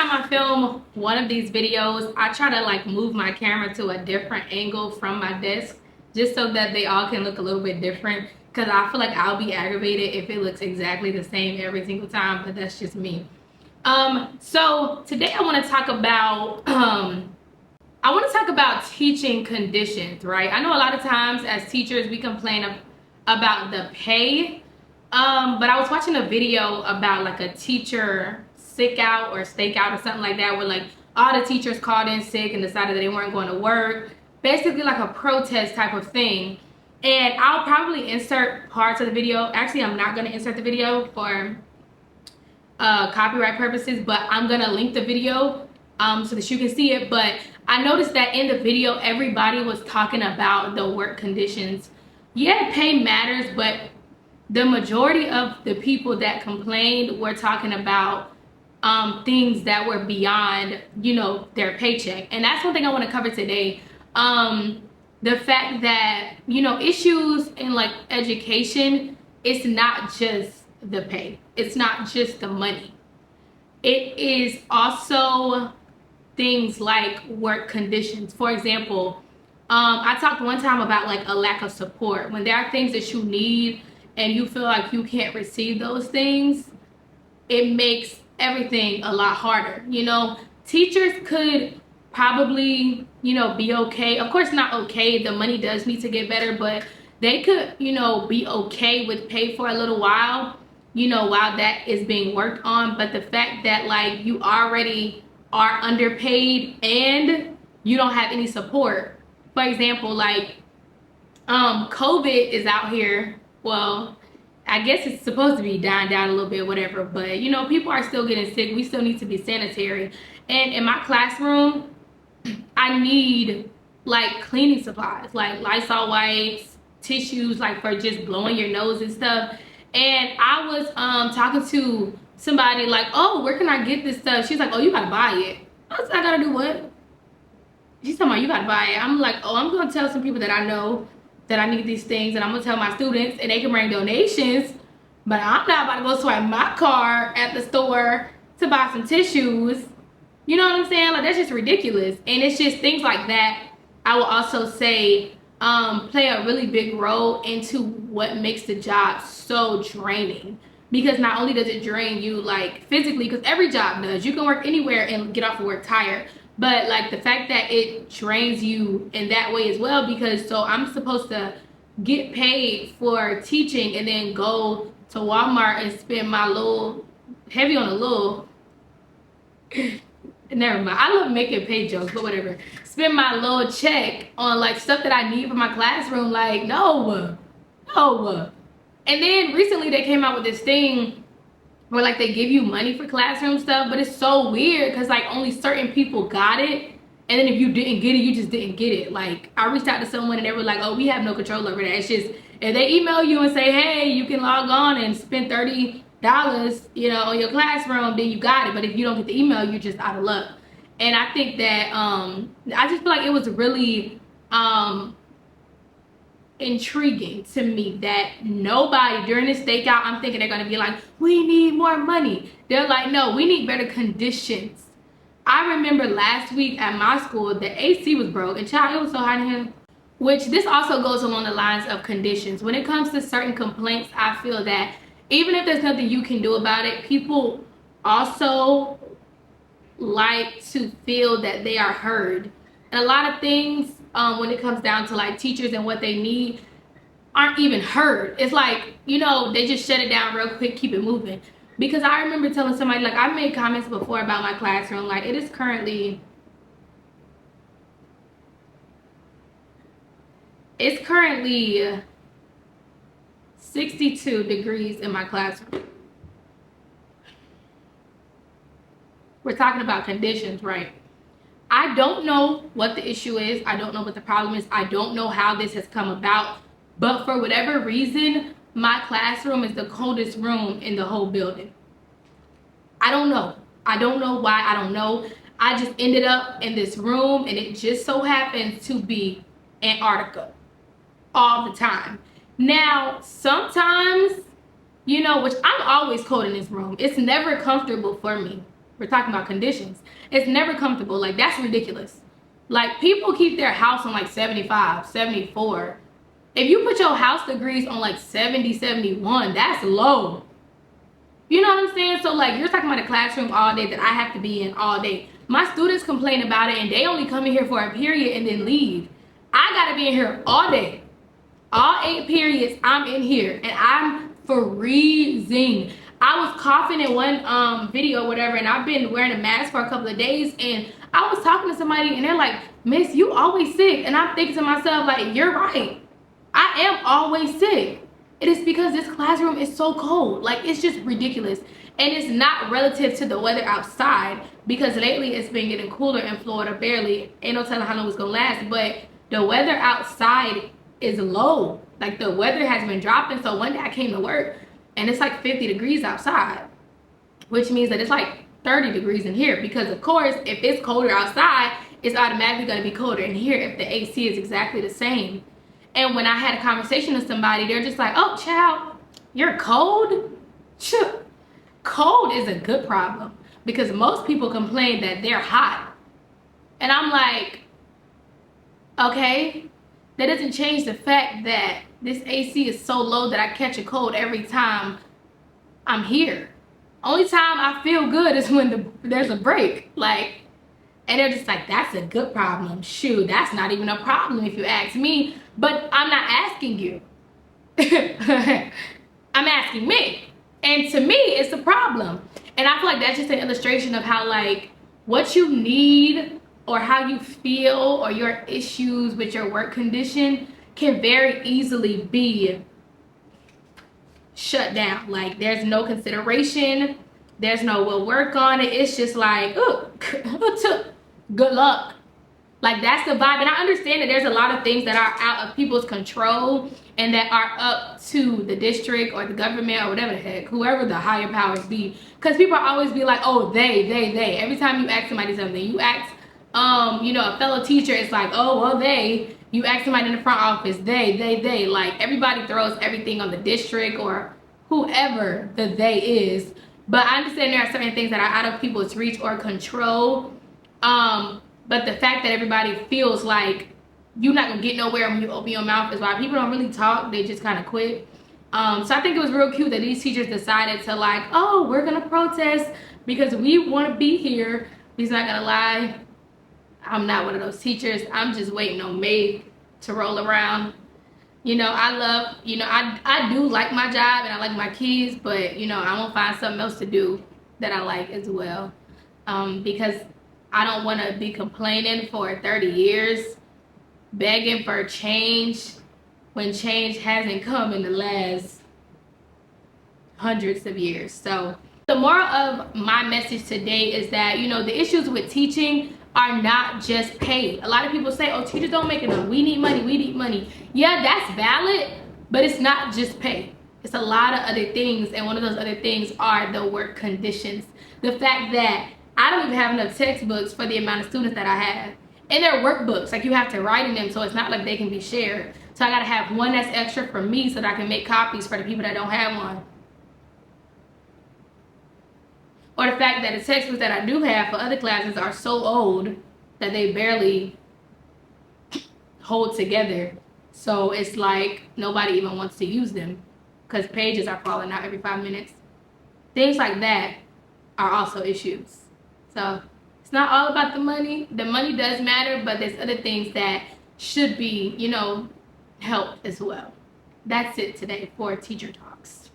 time I film one of these videos, I try to like move my camera to a different angle from my desk just so that they all can look a little bit different, because I feel like I'll be aggravated if it looks exactly the same every single time, but that's just me. So today I want to talk about teaching conditions, right? I know a lot of times as teachers we complain about the pay, but I was watching a video about like a teacher sick out or stake out or something like that, where like all the teachers called in sick and decided that they weren't going to work, basically like a protest type of thing. And I'll probably insert parts of the video. Actually, I'm not going to insert the video for copyright purposes, but I'm going to link the video so that you can see it. But I noticed that in the video, everybody was talking about the work conditions. Yeah, pay matters, but the majority of the people that complained were talking about things that were beyond, you know, their paycheck. And that's one thing I want to cover today. The fact that, you know, issues in like education, it's not just the pay. It's not just the money. It is also things like work conditions. For example, I talked one time about like a lack of support. When there are things that you need and you feel like you can't receive those things, it makes everything a lot harder. You know, teachers could probably, you know, be okay. Of course not okay, the money does need to get better, but they could, you know, be okay with pay for a little while, you know, while that is being worked on. But the fact that like you already are underpaid and you don't have any support. For example, like COVID is out here. Well, I guess it's supposed to be dying down a little bit, whatever, but you know, people are still getting sick. We still need to be sanitary. And in my classroom, I need like cleaning supplies, like Lysol wipes, tissues, like for just blowing your nose and stuff. And I was talking to somebody like, oh, where can I get this stuff? She's like, oh, you gotta buy it. I was like, I gotta do what? She's talking about you gotta buy it. I'm like, oh, I'm gonna tell some people that I know that I need these things, and I'm gonna tell my students and they can bring donations, but I'm not about to go swipe my card at the store to buy some tissues. You know what I'm saying? Like, that's just ridiculous. And it's just things like that, I will also say, play a really big role into what makes the job so draining. Because not only does it drain you like physically, because every job does, you can work anywhere and get off of work tired, but like the fact that it drains you in that way as well, because so I'm supposed to get paid for teaching and then go to Walmart and spend my little, heavy on a little, never mind, I love making pay jokes, but whatever, spend my little check on like stuff that I need for my classroom. Like, no. And then recently they came out with this thing where like they give you money for classroom stuff, but it's so weird because like only certain people got it, and then if you didn't get it, you just didn't get it. Like, I reached out to someone and they were like, oh, we have no control over that. It's just if they email you and say, hey, you can log on and spend $30, you know, on your classroom, then you got it. But if you don't get the email, you're just out of luck. And I think that I just feel like it was really intriguing to me that nobody during this stakeout, I'm thinking they're going to be like, we need more money. They're like, no, we need better conditions. I remember last week at my school, the AC was broke, and child, it was so hot in here. Which this also goes along the lines of conditions. When it comes to certain complaints, I feel that even if there's nothing you can do about it, people also like to feel that they are heard. And a lot of things, when it comes down to like teachers and what they need, aren't even heard. It's like, you know, they just shut it down real quick, keep it moving. Because I remember telling somebody, like, I made comments before about my classroom, like it is currently, it's currently 62 degrees in my classroom. We're talking about conditions, right? I don't know what the issue is. I don't know what the problem is. I don't know how this has come about. But for whatever reason, my classroom is the coldest room in the whole building. I don't know. I don't know why. I don't know. I just ended up in this room, and it just so happens to be Antarctica all the time. Now, sometimes, you know, which I'm always cold in this room. It's never comfortable for me. We're talking about conditions. It's never comfortable. Like, that's ridiculous. Like, people keep their house on like 75, 74. If you put your house degrees on like 70, 71, that's low. You know what I'm saying? So like, you're talking about a classroom all day that I have to be in all day. My students complain about it and they only come in here for a period and then leave. I gotta be in here all day. All 8 periods, I'm in here and I'm freezing. I was coughing in one video, whatever, and I've been wearing a mask for a couple of days, and I was talking to somebody and they're like, "Miss, you always sick." And I'm thinking to myself, like, you're right. I am always sick. It is because this classroom is so cold. Like, it's just ridiculous. And it's not relative to the weather outside, because lately it's been getting cooler in Florida, barely. Ain't no telling how long it's gonna last, but the weather outside is low. Like, the weather has been dropping. So one day I came to work and it's like 50 degrees outside, which means that it's like 30 degrees in here, because of course, if it's colder outside, it's automatically gonna be colder in here if the AC is exactly the same. And when I had a conversation with somebody, they're just like, "Oh, child, you're cold?" Cold is a good problem, because most people complain that they're hot. And I'm like, okay, that doesn't change the fact that this AC is so low that I catch a cold every time I'm here. Only time I feel good is when there's a break. Like, and they're just like, "That's a good problem." Shoot, that's not even a problem if you ask me. But I'm not asking you. I'm asking me. And to me, it's a problem. And I feel like that's just an illustration of how, like, what you need or how you feel or your issues with your work condition can very easily be shut down. Like, there's no consideration. There's no "we'll work on it." It's just like, "Oh, good luck." Like, that's the vibe. And I understand that there's a lot of things that are out of people's control and that are up to the district or the government or whatever the heck, whoever the higher powers be. Because people always be like, "Oh, they." Every time you ask somebody something, you ask, you know, a fellow teacher, it's like, "Oh, well, they." You ask somebody in the front office, they. Like, everybody throws everything on the district or whoever the they is. But I understand there are certain things that are out of people's reach or control. But the fact that everybody feels like you're not gonna get nowhere when you open your mouth is why people don't really talk. They just kind of quit. So I think it was real cute that these teachers decided to, like, "Oh, we're gonna protest because we want to be here." He's not gonna lie, I'm not one of those teachers. I'm just waiting on May to roll around. You know, I do like my job and I like my kids, but you know, I'm gonna find something else to do that I like as well, because I don't want to be complaining for 30 years, begging for change when change hasn't come in the last hundreds of years. So the moral of my message today is that, you know, the issues with teaching are not just pay. A lot of people say, "Oh, teachers don't make enough. We need money. Yeah, that's valid, but it's not just pay. It's a lot of other things, and one of those other things are the work conditions. The fact that I don't even have enough textbooks for the amount of students that I have. And they're workbooks, like, you have to write in them, so it's not like they can be shared. So I gotta have one that's extra for me so that I can make copies for the people that don't have one. Or the fact that the textbooks that I do have for other classes are so old that they barely hold together. So it's like nobody even wants to use them because pages are falling out every 5 minutes. Things like that are also issues. So it's not all about the money. The money does matter, but there's other things that should be, you know, helped as well. That's it today for Teacher Talks.